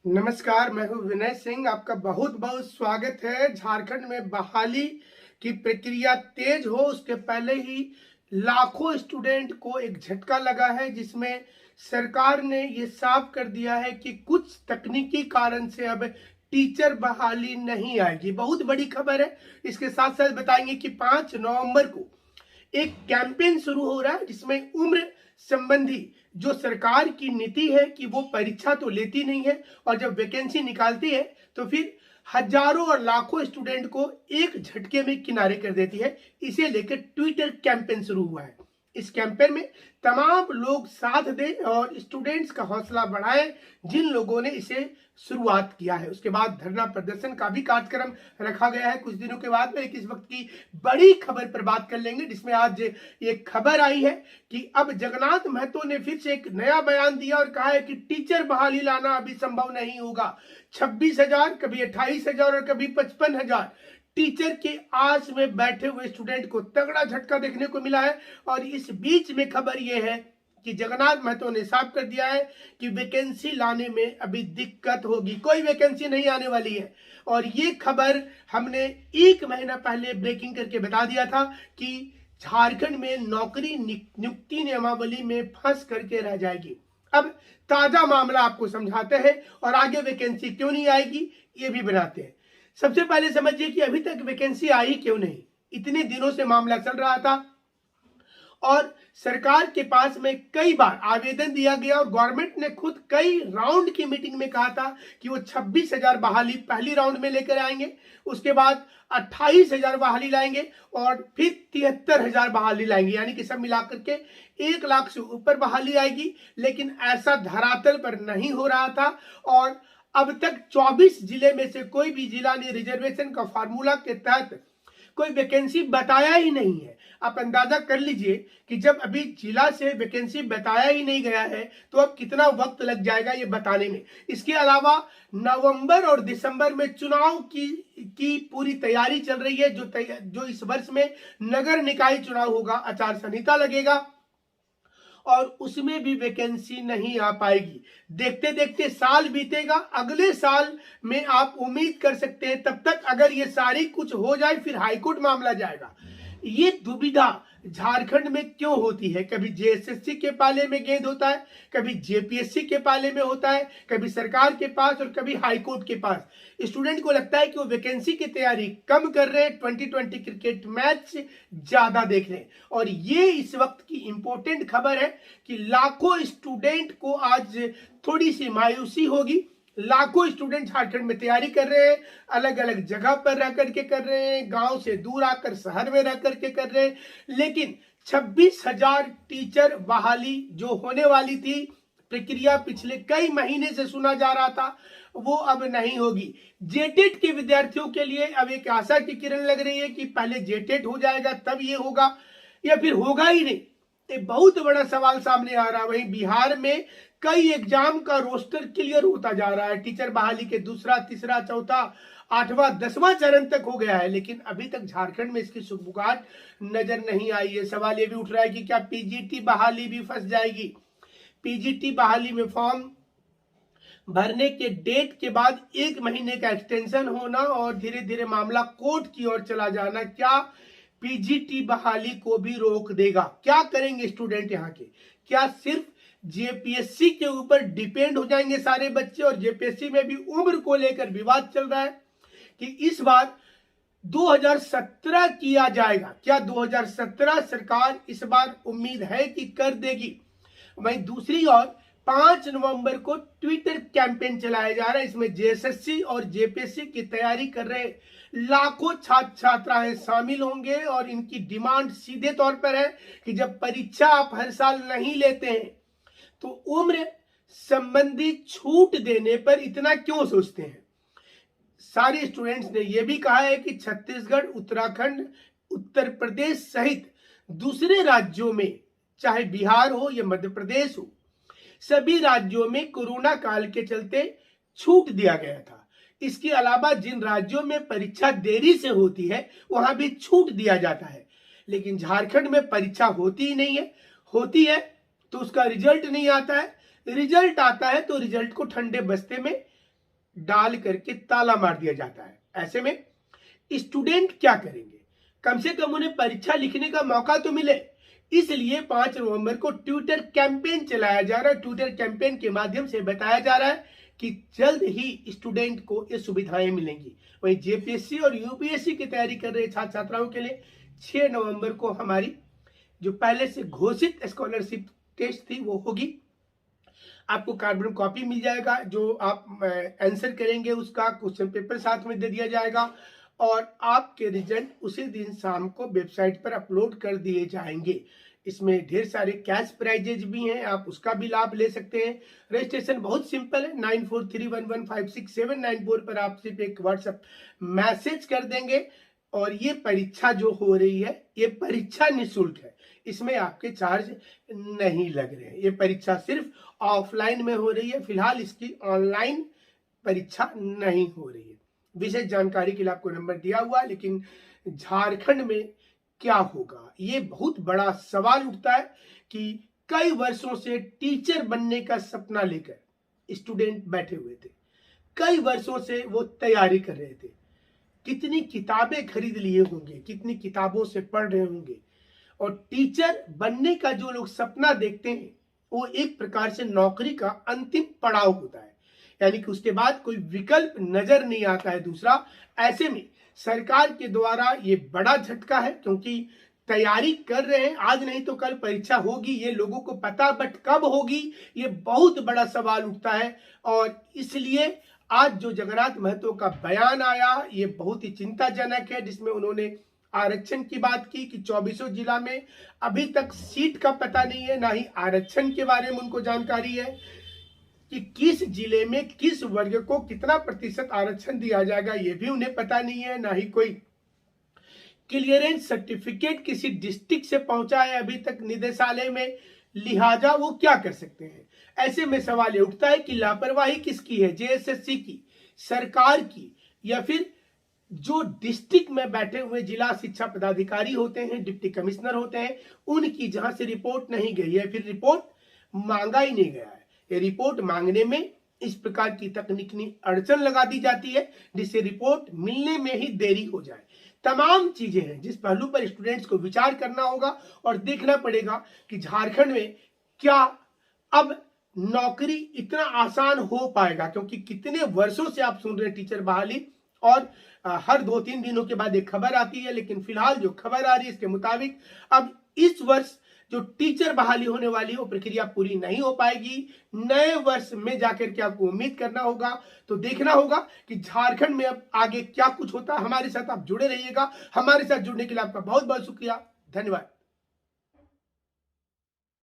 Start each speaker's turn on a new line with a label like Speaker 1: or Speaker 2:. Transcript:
Speaker 1: नमस्कार, मैं हूं विनय सिंह। आपका बहुत बहुत स्वागत है। झारखंड में बहाली की प्रक्रिया तेज हो उसके पहले ही लाखों स्टूडेंट को एक झटका लगा है, जिसमें सरकार ने ये साफ कर दिया है कि कुछ तकनीकी कारण से अब टीचर बहाली नहीं आएगी। बहुत बड़ी खबर है। इसके साथ साथ बताएंगे कि 5 नवंबर को एक कैंपेन शुरू हो रहा है, जिसमें उम्र संबंधी जो सरकार की नीति है कि वो परीक्षा तो लेती नहीं है और जब वैकेंसी निकालती है तो फिर हजारों और लाखों स्टूडेंट को एक झटके में किनारे कर देती है। इसे लेकर ट्विटर कैंपेन शुरू हुआ है। इस कैंपेन में तमाम लोग साथ दें और स्टूडेंट्स का हौसला बढ़ाएं जिन लोगों ने इसे शुरुआत किया है। उसके बाद धरना प्रदर्शन का भी कार्यक्रम रखा गया है कुछ दिनों के बाद में। लेकिन इस वक्त की बड़ी खबर पर बात कर लेंगे, जिसमें आज ये खबर आई है कि अब जगन्नाथ महतो ने फिर से एक नया बयान दिया और कहा है कि टीचर बहाली लाना अभी संभव नहीं होगा। 26,000, कभी 28,000 और कभी 55,000 टीचर के आस में बैठे हुए स्टूडेंट को तगड़ा झटका देखने को मिला है। और इस बीच में खबर यह है कि जगन्नाथ महतो ने साफ कर दिया है कि वैकेंसी लाने में अभी दिक्कत होगी, कोई वैकेंसी नहीं आने वाली है। और ये खबर हमने 1 महीना पहले ब्रेकिंग करके बता दिया था कि झारखंड में नौकरी नियुक्ति नियमावली में फंस करके रह जाएगी। अब ताजा मामला आपको समझाते हैं और आगे वैकेंसी क्यों नहीं आएगी ये भी बनाते हैं। सबसे पहले समझिए कि अभी तक वैकेंसी आई क्यों नहीं। इतने दिनों से मामला चल रहा था और सरकार के पास में कई बार आवेदन दिया गया और गवर्नमेंट ने खुद कई राउंड की मीटिंग में कहा था कि वो 26,000 बहाली पहली राउंड में लेकर आएंगे, उसके बाद 28,000 बहाली लाएंगे और फिर 73,000 बहाली लाएंगे, यानी कि सब मिलाकर के 1 लाख से ऊपर बहाली आएगी। लेकिन ऐसा धरातल पर नहीं हो रहा था और अब तक 24 जिले में से कोई भी जिला ने रिजर्वेशन का फार्मूला के तहत कोई वैकेंसी बताया ही नहीं है। आप अंदाजा कर लीजिए कि जब अभी जिला से वैकेंसी बताया ही नहीं गया है तो अब कितना वक्त लग जाएगा ये बताने में। इसके अलावा नवंबर और दिसंबर में चुनाव की पूरी तैयारी चल रही है। जो इस वर्ष में नगर निकाय चुनाव होगा, आचार संहिता लगेगा और उसमें भी वैकेंसी नहीं आ पाएगी। देखते देखते साल बीतेगा, अगले साल में आप उम्मीद कर सकते हैं तब तक अगर ये सारी कुछ हो जाए फिर हाईकोर्ट मामला जाएगा। ये दुविधा झारखंड में क्यों होती है? कभी जेएसएससी के पाले में गेंद होता है, कभी जेपीएससी के पाले में होता है, कभी सरकार के पास और कभी हाईकोर्ट के पास। स्टूडेंट को लगता है कि वो वैकेंसी की तैयारी कम कर रहे हैं, 2020 क्रिकेट मैच ज्यादा देख रहे हैं। और ये इस वक्त की इंपॉर्टेंट खबर है कि लाखों स्टूडेंट को आज थोड़ी सी मायूसी होगी। लाखों स्टूडेंट झारखंड में तैयारी कर रहे हैं, अलग अलग जगह पर रह करके कर रहे हैं, गांव से दूर आकर शहर में रह करके कर रहे हैं। लेकिन 26,000 टीचर बहाली जो होने वाली थी, प्रक्रिया पिछले कई महीने से सुना जा रहा था, वो अब नहीं होगी। जेटेट के विद्यार्थियों के लिए अब एक आशा की किरण लग रही है कि पहले जेटेट हो जाएगा तब ये होगा या फिर होगा ही नहीं। एक बहुत बड़ा सवाल सामने आ रहा है। वहीं बिहार में कई एग्जाम का रोस्टर क्लियर होता जा रहा है। टीचर बहाली के दूसरा, तीसरा, चौथा, 8वां, 10वां चरण तक हो गया है, लेकिन अभी तक झारखंड में इसकी सुगबुगाहट नजर नहीं आई है। सवाल ये भी उठ रहा है कि क्या पीजीटी बहाली भी फंस जाएगी? पीजीटी बहाली में फॉर्म भरने के डेट के बाद 1 महीने का एक्सटेंशन होना और धीरे धीरे मामला कोर्ट की ओर चला जाना, क्या पीजीटी बहाली को भी रोक देगा? क्या करेंगे स्टूडेंट यहाँ के? क्या सिर्फ जेपीएससी के ऊपर डिपेंड हो जाएंगे सारे बच्चे? और जेपीएससी में भी उम्र को लेकर विवाद चल रहा है कि इस बार 2017 किया जाएगा। क्या 2017 सरकार इस बार उम्मीद है कि कर देगी? वहीं दूसरी ओर 5 नवंबर को ट्विटर कैंपेन चलाया जा रहा है। इसमें जेएसएससी और जेपीएससी की तैयारी कर रहे लाखों छात्र छात्राएं शामिल होंगे और इनकी डिमांड सीधे तौर पर है कि जब परीक्षा आप हर साल नहीं लेते हैं तो उम्र संबंधी छूट देने पर इतना क्यों सोचते हैं? सारे स्टूडेंट्स ने यह भी कहा है कि छत्तीसगढ़, उत्तराखंड, उत्तर प्रदेश सहित दूसरे राज्यों में, चाहे बिहार हो या मध्य प्रदेश हो, सभी राज्यों में कोरोना काल के चलते छूट दिया गया था। इसके अलावा जिन राज्यों में परीक्षा देरी से होती है वहां भी छूट दिया जाता है। लेकिन झारखंड में परीक्षा होती ही नहीं है। होती है तो उसका रिजल्ट नहीं आता है, रिजल्ट आता है तो रिजल्ट को ठंडे बस्ते में डाल करके ताला मार दिया जाता है। ऐसे में स्टूडेंट क्या करेंगे? कम से कम उन्हें परीक्षा लिखने का मौका तो मिले, इसलिए 5 नवंबर को ट्विटर कैंपेन चलाया जा रहा है। ट्विटर कैंपेन के माध्यम से बताया जा रहा है कि जल्द ही स्टूडेंट को ये सुविधाएं मिलेंगी। वहीं जेपीएससी और यूपीएससी की तैयारी कर रहे छात्र छात्राओं के लिए 6 नवंबर को हमारी जो पहले से घोषित स्कॉलरशिप टेस्ट थी वो होगी। आपको कार्बन कॉपी मिल जाएगा, जो आप आंसर करेंगे उसका क्वेश्चन पेपर साथ में दे दिया जाएगा और आपके रिजल्ट उसी दिन शाम को वेबसाइट पर अपलोड कर दिए जाएंगे। इसमें ढेर सारे कैश प्राइजेज भी हैं, आप उसका भी लाभ ले सकते हैं। रजिस्ट्रेशन बहुत सिंपल है, 9431156794 पर आप सिर्फ एक व्हाट्सएप मैसेज कर देंगे और ये परीक्षा जो हो रही है ये परीक्षा निःशुल्क है, इसमें आपके चार्ज नहीं लग रहे हैं। ये परीक्षा सिर्फ ऑफलाइन में हो रही है, फिलहाल इसकी ऑनलाइन परीक्षा नहीं हो रही है। विशेष जानकारी के लिए आपको नंबर दिया हुआ, लेकिन झारखंड में क्या होगा ये बहुत बड़ा सवाल उठता है कि कई वर्षों से टीचर बनने का सपना लेकर स्टूडेंट बैठे हुए थे, कई वर्षों से वो तैयारी कर रहे थे, कितनी किताबें खरीद लिए होंगे, कितनी किताबों से पढ़ रहे होंगे, और टीचर बनने का जो लोग सपना देखते हैं वो एक प्रकार से नौकरी का अंतिम पड़ाव होता है, यानी कि उसके बाद कोई विकल्प नजर नहीं आता है दूसरा। ऐसे में सरकार के द्वारा ये बड़ा झटका है, क्योंकि तैयारी कर रहे हैं, आज नहीं तो कल परीक्षा होगी, ये लोगों को पता, बट कब होगी ये बहुत बड़ा सवाल उठता है। और इसलिए आज जो जगन्नाथ महतो का बयान आया ये बहुत ही चिंताजनक है, जिसमें उन्होंने आरक्षण की बात की कि 24 जिला में अभी तक सीट का पता नहीं है, ना ही आरक्षण के बारे में उनको जानकारी है कि किस जिले में किस वर्ग को कितना प्रतिशत आरक्षण दिया जाएगा, ये भी उन्हें पता नहीं है, ना ही कोई क्लियरेंस सर्टिफिकेट किसी डिस्ट्रिक्ट से पहुंचा है अभी तक निदेशालय में, लिहाजा वो क्या कर सकते हैं। ऐसे में सवाल ये उठता है कि लापरवाही किसकी है, जेएसएससी की, सरकार की, या फिर जो डिस्ट्रिक्ट में बैठे हुए जिला शिक्षा पदाधिकारी होते हैं, डिप्टी कमिश्नर होते हैं, उनकी, जहां से रिपोर्ट नहीं गई है, फिर रिपोर्ट मांगा ही नहीं गया है। ये रिपोर्ट मांगने में इस प्रकार की तकनीकी अड़चन लगा दी जाती है जिससे रिपोर्ट मिलने में ही देरी हो जाए। तमाम चीजें हैं जिस पहलू पर स्टूडेंट्स को विचार करना होगा और देखना पड़ेगा कि झारखंड में क्या अब नौकरी इतना आसान हो पाएगा, क्योंकि कितने वर्षों से आप सुन रहे हैं टीचर बहाली, और हर 2-3 दिनों के बाद एक खबर आती है, लेकिन फिलहाल जो खबर आ रही है इसके मुताबिक अब इस वर्ष जो टीचर बहाली होने वाली है वो प्रक्रिया पूरी नहीं हो पाएगी। नए वर्ष में जाकर के आपको उम्मीद करना होगा, तो देखना होगा कि झारखंड में अब आगे क्या कुछ होता है। हमारे साथ आप जुड़े रहिएगा। हमारे साथ जुड़ने के लिए आपका बहुत बहुत शुक्रिया, धन्यवाद।